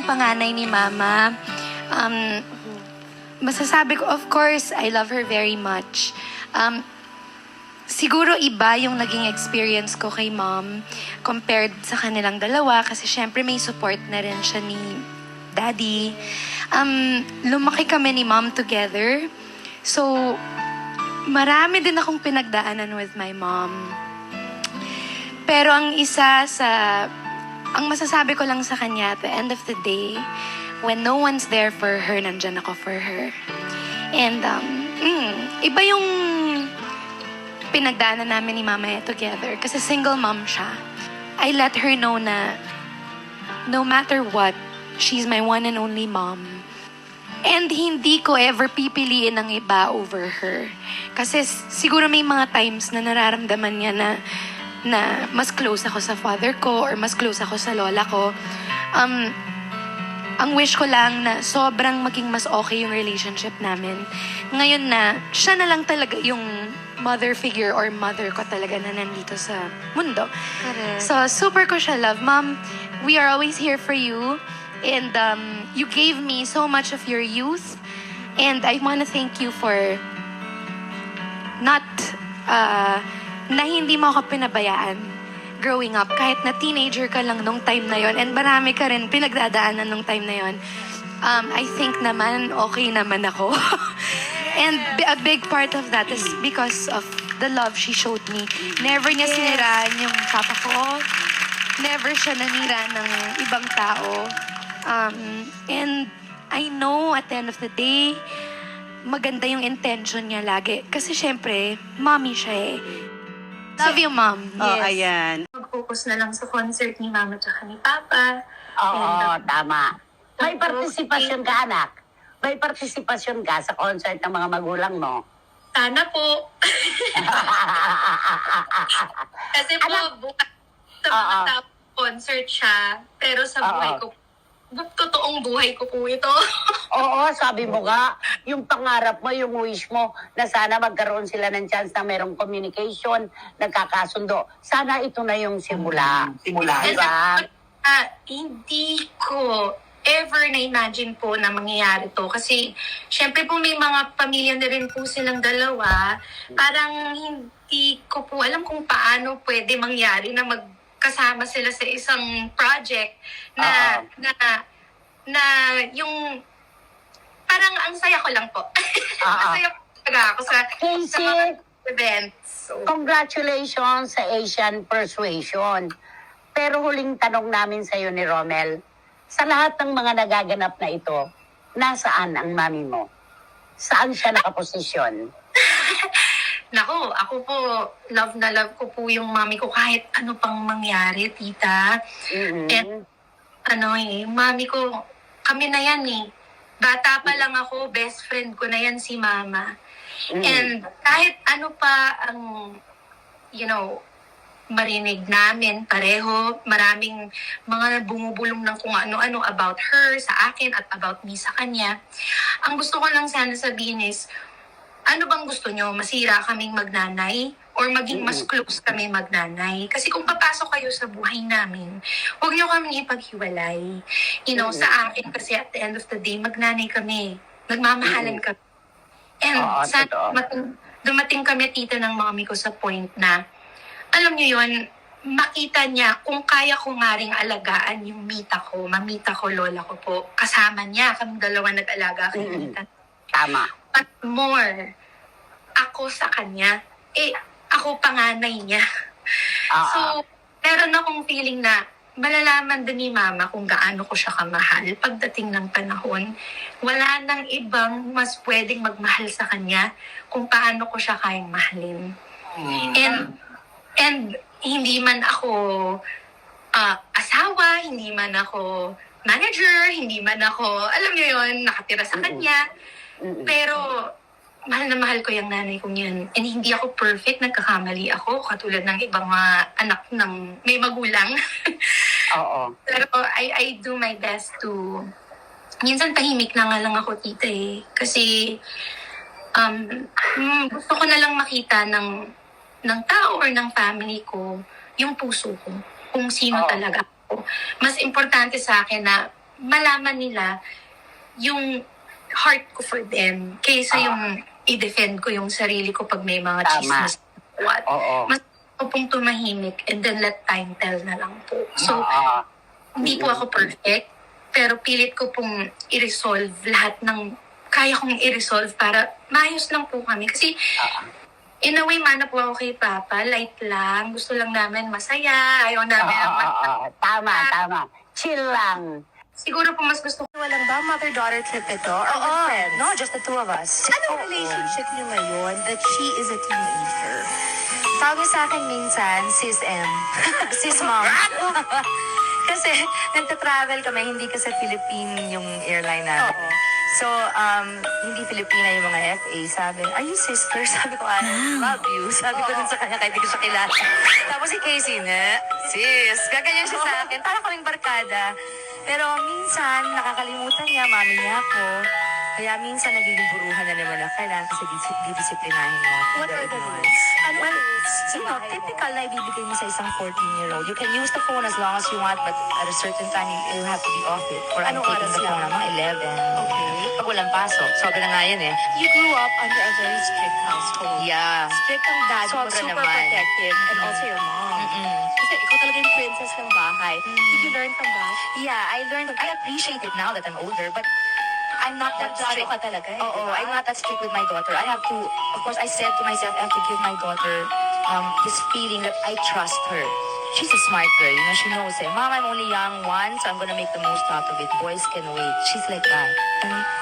bilang panganay ni Mama, masasabi ko, of course, I love her very much. Siguro iba yung naging experience ko kay Mom compared sa kanilang dalawa kasi syempre may support na rin siya ni Daddy. Lumaki kami ni Mom together. So, marami din akong pinagdaanan with my mom. Pero ang masasabi ko lang sa kanya at the end of the day, when no one's there for her, nandyan ako for her. And, iba yung pinagdaanan namin ni Mama together kasi single mom siya. I let her know na no matter what, she's my one and only mom. And hindi ko ever pipiliin ng iba over her. Kasi siguro may mga times na nararamdaman niya na mas close ako sa father ko or mas close ako sa lola ko. Ang wish ko lang na sobrang maging mas okay yung relationship namin. Ngayon na, siya na lang talaga yung mother figure or mother ko talaga na nandito sa mundo. Correct. So, super ko siya love. Mom, we are always here for you. And you gave me so much of your youth. And I want to thank you for not, na hindi mo ako pinabayaan growing up. Kahit na teenager ka lang nung time na yon, and marami ka rin pinagdadaanan nung time na yon. I think naman, okay naman ako. And a big part of that is because of the love she showed me. Never niya siniraan yung papa ko. Never siya nanira ng ibang tao. And I know at the end of the day, maganda yung intention niya lagi. Kasi syempre, mommy siya eh. Love you, Mom. Oh, ayan. Mag-focus na lang sa concert ni Mama at ni Papa. Oo, tama. May partisipasyon ka, anak. May partisipasyon ka sa concert ng mga magulang mo. Sana po. Kasi po, bukas sa mga tao, concert siya. Pero sa buhay ko, totoong buhay ko po ito. Oo, sabi mo nga, yung pangarap mo, yung wish mo, na sana magkaroon sila ng chance na merong communication, nagkakasundo. Sana ito na yung simula. Diba? Hindi ko ever na-imagine po na mangyayari to. Kasi, syempre po may mga pamilya na rin po silang dalawa. Parang hindi ko po alam kung paano pwede mangyari na magkasama sila sa isang project na yung parang ang saya ko lang po. Masaya po talaga ako sa mga events. So, Congratulations sa Asian Persuasion. Pero huling tanong namin sa iyo ni Romel, sa lahat ng mga nagaganap na ito, nasaan ang mami mo? Saan siya nakaposisyon? Nako, ako po, love na love ko po yung mami ko kahit ano pang mangyari, tita. And mami ko, kami na yan eh. Bata pa lang ako, best friend ko na yan si Mama. And kahit ano pa ang, marinig namin pareho, maraming mga bumubulong ng kung ano-ano about her, sa akin, at about me sa kanya. Ang gusto ko lang sana sabihin is, ano bang gusto nyo? Masira kaming magnanay? Or maging mas close kami magnanay? Kasi kung papasok kayo sa buhay namin, huwag nyo kaming ipaghiwalay. Sa akin, kasi at the end of the day, magnanay kami. Nagmamahalan kami. And sana dumating kami, tita, ng mami ko sa point na, alam nyo yun, makita niya kung kaya ko nga ring alagaan yung mamita ko, lola ko po. Kasama niya, kaming dalawa nag-alaga kay tita. Tama. But more, ako sa kanya, ako panganay niya. So, meron akong feeling na malalaman din ni Mama kung gaano ko siya kamahal pagdating ng panahon. Wala nang ibang mas pwedeng magmahal sa kanya kung paano ko siya kayang mahalin. And hindi man ako asawa, hindi man ako manager, hindi man ako, alam niyo yon, nakatira sa kanya. Pero mahal na mahal ko yung nanay kong yun. And hindi ako perfect, nagkakamali ako, katulad ng ibang mga anak ng may magulang. Oo. Pero I do my best to, minsan tahimik na nga lang ako, tita eh. Kasi gusto ko na lang makita ng tao or ng family ko yung puso ko, kung sino talaga ako. Mas importante sa akin na malaman nila yung heart ko for them kaysa yung i-defend ko yung sarili ko pag may mga Tama. chismis. What? Oo. Mas ako pong tumahimik and then let time tell na lang po. So, Oo. hindi po ako perfect, pero pilit ko pong i-resolve lahat ng kaya kong i-resolve para maayos lang po kami. Kasi, in a way, mana po ako kay Papa, light lang. Gusto lang namin masaya. Ayaw namin Tama. Chill lang. Siguro po mas gusto ko. Walang ba mother-daughter trip ito? Or with friends? No, just the two of us. Anong relationship niyo ngayon that she is a teenager? Tawag niyo sa akin minsan, Sis M. Sis Mom. Kasi nagta-travel kami, hindi kasi Philippine yung airline namin. So, hindi Filipina yung mga FA. Sabi, are you sister? Sabi ko, I love you. Sabi ko dun sa kanya, kahit hindi ko siya kilala. Tapos si Casey na, sis, gaganyan siya sa akin. Para kaming barkada. Pero minsan, nakakalimutan niya, mami niya ako. Kaya minsan nagiging buruhan na naman ako. Kailangan kasi didisiplinahin mo. What are the rules? Well, typical na ibibigay mo sa isang 14-year-old. You can use the phone as long as you want, but at a certain time, you have to be off it. Or I'm taking the phone ng mga 11. Okay. Pag walang pasok, sobra na nga yun eh. You grew up under a very strict household. Yeah. Strict ang dad mo, Sobra super naman. protective, and also your mom. Kasi ikaw talaga yung princess ng bahay. Did you learn from that? Yeah, I appreciate it now that I'm older, but I'm not that strict. ka talaga eh, Oo, diba? I'm not that strict with my daughter. I have to, of course, I said to myself, I have to give my daughter this feeling that I trust her. She's a smart girl, you know, she knows it. Mom, I'm only young one, so I'm gonna make the most out of it. Boys can wait. She's like that.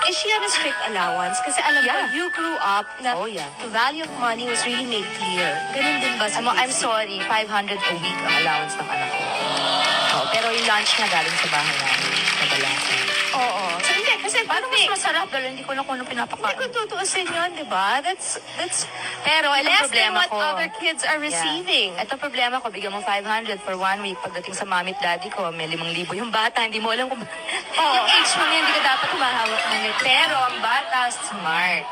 Is she on a strict allowance? Kasi alam Yeah. ko, you grew up na Oh, yeah. the value of money was really made clear. Ganun din ba sa I'm sorry, 500 a week ang allowance ng anak ko. Oh, pero yung lunch niya galing sa bahay namin. Kadalasan. Oo. So, hindi, kasi Paano mas masarap? Dahil hindi ko na kung ano Hindi pinapakain. ko tutuusin yun, di ba? That's Pero ito less than problema what ko. other kids are receiving. Ito problema ko, bigyan mo 500 for 1 week. Pagdating sa mami at daddy ko, may 5,000 yung bata. Hindi mo alam kung... Yung age mo niya, hindi ka dapat humahawak ng it. Pero ang bata, smart.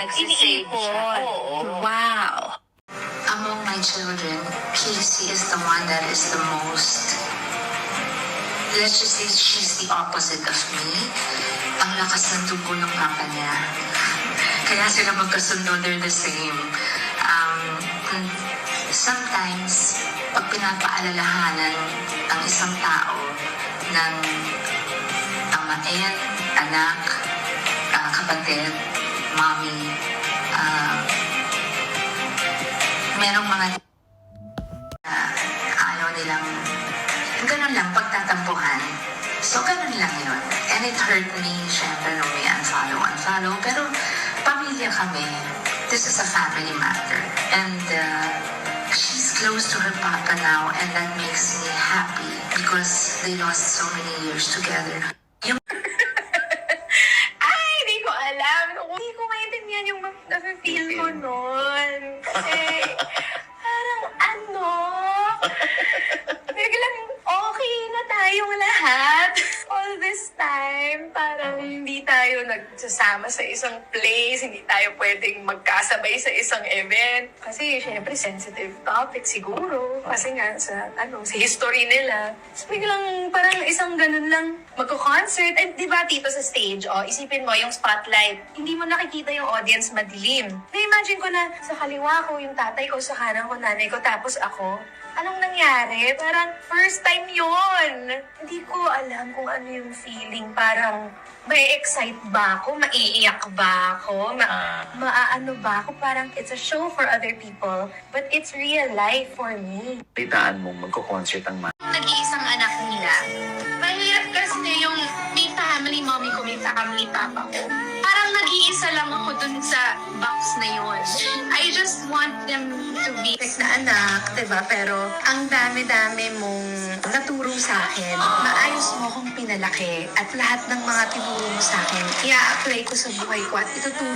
Nagsisave siya. Oo. Wow. Among my children, Casey is the one that is the most, let's just say she's the opposite of me. Ang lakas ng dugo ng papa niya. Kaya sila magkasundo, they're the same. Sometimes, pag pinapaalalahanan ang isang tao ng amain, anak, kapatid, mommy, merong mga ayaw nilang ganun lang, pagtatampuhan. So, ganun lang yun. And it hurt me, syempre, nung may unfollow. Pero, pamilya kami. This is a family matter. And she's close to her papa now, and that makes me happy because they lost so many years together. Ay, hindi ko alam. Hindi ko maintindihan yung nafe-feel ko noon. Kasi, parang biglang okay na tayong lahat. All this time, parang hindi tayo nagsasama sa isang place, hindi tayo pwedeng magkasabay sa isang event. Kasi, syempre, sensitive topic siguro. Kasi nga, sa history nila. So, biglang parang isang ganun lang magko-concert. And di ba, tito, sa stage, isipin mo, yung spotlight, hindi mo nakikita yung audience, madilim. Na-imagine ko na sa kaliwa ko, yung tatay ko, sa kanan ko, nanay ko, tapos ako. Anong nangyari? Parang first time yon. Hindi ko alam kung ano yung feeling. Parang may excite ba ako? Maiiyak ba ako? Maaano ba ako? Parang it's a show for other people, but it's real life for me. Balitaan mo magko-concert ang Nag-iisang anak nila. Mahirap kasi yung may family mommy ko, may family papa ko. Parang nag-iisa lang ako dun sa box na yun. I just want them to be like na anak, diba? Pero ang dami-dami mong naturo sa akin. Maayos mo akong pinalaki at lahat ng mga tinuro mo sa akin, i-apply ko sa buhay ko at ituturo